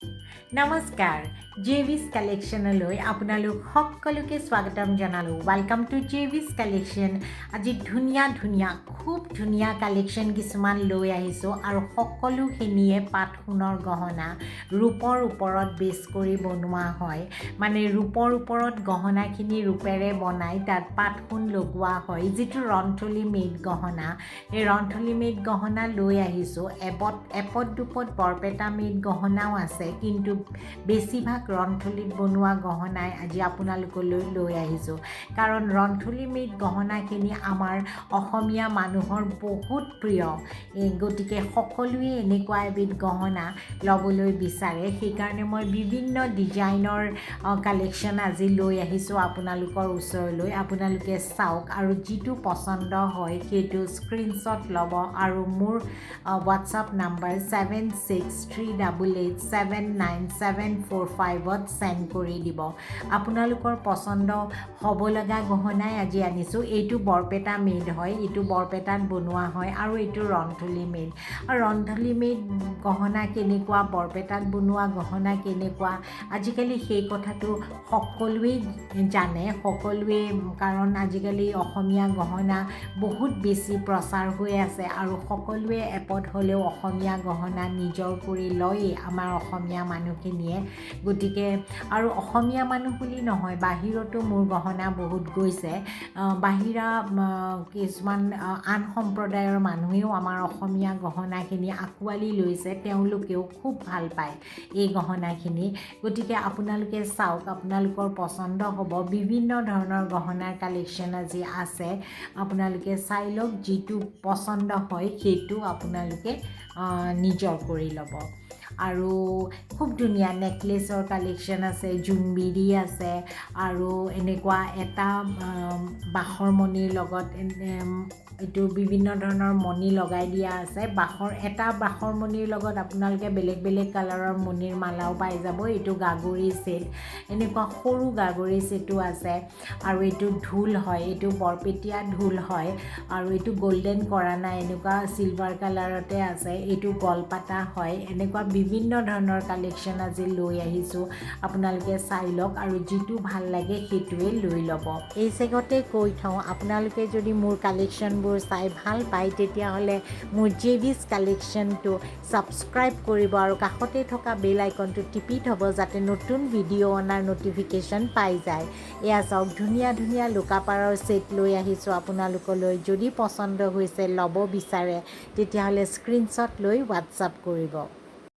নমস্কাৰ জেভিছ কালেকশ্যনলৈ আপোনালোক সকলোকে স্বাগতম জনালোঁ ৱেলকাম টু জেভিছ কালেকশ্যন আজি ধুনীয়া খুব ধুনীয়া কালেকশ্যন কিছুমান লৈ আহিছোঁ আৰু সকলোখিনিয়ে পাট সোণৰ গহনা ৰূপৰ ওপৰত বেছ কৰি বনোৱা হয় মানে ৰূপৰ ওপৰত গহনাখিনি ৰূপেৰে বনাই তাত পাট সোণ লগোৱা হয় যিটো ৰন্থলি মেড গহনা এই ৰন্থলি মেড গহনা লৈ আহিছোঁ এপদ দুপদ বৰপেটা মেড গহনাও আছে কিন্তু বেছিভাগ ৰন্থলিত বনোৱা গহনাই আজি আপোনালোকলৈ লৈ আহিছোঁ কাৰণ ৰন্থলি মেড গহনাখিনি আমাৰ অসমীয়া মানুহৰ বহুত প্ৰিয় গতিকে সকলোৱে এনেকুৱা এবিধ গহনা ল'বলৈ বিচাৰে সেইকাৰণে মই বিভিন্ন ডিজাইনৰ কালেকশ্যন আজি লৈ আহিছোঁ আপোনালোকৰ ওচৰলৈ আপোনালোকে চাওক আৰু যিটো পচন্দ হয় সেইটো স্ক্ৰীনশ্বট ল'ব আৰু মোৰ হোৱাটছআপ নাম্বাৰ 7638879745ত চেণ্ড কৰি দিব আপোনালোকৰ পচন্দ হ'ব লগা গহনাই আজি আনিছোঁ এইটো বৰপেটা মেড হয় এইটো বৰপেটাত বনোৱা হয় আৰু এইটো ৰন্থলি মেড আৰু ৰন্থলি মেড গহনা কেনেকুৱা বৰপেটাত বনোৱা গহনা কেনেকুৱা আজিকালি সেই কথাটো সকলোৱে জানে সকলোৱে কাৰণ আজিকালি অসমীয়া গহনা বহুত বেছি প্ৰচাৰ হৈ আছে আৰু সকলোৱে এপদ হ'লেও অসমীয়া গহনা নিজৰ কৰি লয়েই আমাৰ অসমীয়া মানুহখিনিয়ে গতিকে আৰু অসমীয়া মানুহ বুলি নহয় বাহিৰতো মোৰ গহনা বহুত গৈছে বাহিৰা কিছুমান আন সম্প্ৰদায়ৰ মানুহেও আমাৰ অসমীয়া গহনাখিনি আঁকোৱালি লৈছে তেওঁলোকেও খুব ভাল পায় এই গহনাখিনি গতিকে আপোনালোকে চাওক আপোনালোকৰ পচন্দ হ'ব বিভিন্ন ধৰণৰ গহনাৰ কালেকশ্যন আজি আছে আপোনালোকে চাই লওক যিটো পচন্দ হয় সেইটো আপোনালোকে নিজৰ কৰি ল'ব আৰু খুব ধুনীয়া নেকলেছৰ কালেকশ্যন আছে জোনবিৰি আছে আৰু এনেকুৱা এটা বাঁহৰ মণিৰ লগত এইটো বিভিন্ন ধৰণৰ মণি লগাই দিয়া আছে বাঁহৰ মণিৰ লগত আপোনালোকে বেলেগ বেলেগ কালাৰৰ মণিৰ মালাও পাই যাব এইটো গাগৰি ছেট এনেকুৱা সৰু গাগৰি ছেটো আছে আৰু এইটো ঢোল হয় এইটো বৰপেটীয়া ঢোল হয় আৰু এইটো গল্ডেন কৰা নাই এনেকুৱা চিলভাৰ কালাৰতে আছে এইটো গলপাতা হয় এনেকুৱা বিভিন্ন ধৰণৰ কালেকশ্যন আজি লৈ আহিছোঁ আপোনালোকে চাই লওক আৰু যিটো ভাল লাগে সেইটোৱে লৈ ল'ব এই চেগতে কৈ থওঁ আপোনালোকে যদি মোৰ কালেকশ্যনবোৰ চাই ভাল পায় তেতিয়াহ'লে মোৰ জেভিছ কালেকশ্যনটো ছাবস্ক্ৰাইব কৰিব আৰু কাষতে থকা বেল আইকনটো টিপি থ'ব যাতে নতুন ভিডিঅ' অনাৰ ন'টিফিকেশ্যন পাই যায় এয়া চাওক ধুনীয়া লোকাপাৰৰ ছেট লৈ আহিছোঁ আপোনালোকলৈ যদি পচন্দ হৈছে ল'ব বিচাৰে তেতিয়াহ'লে স্ক্ৰীনশ্বট লৈ হোৱাটছআপ কৰিব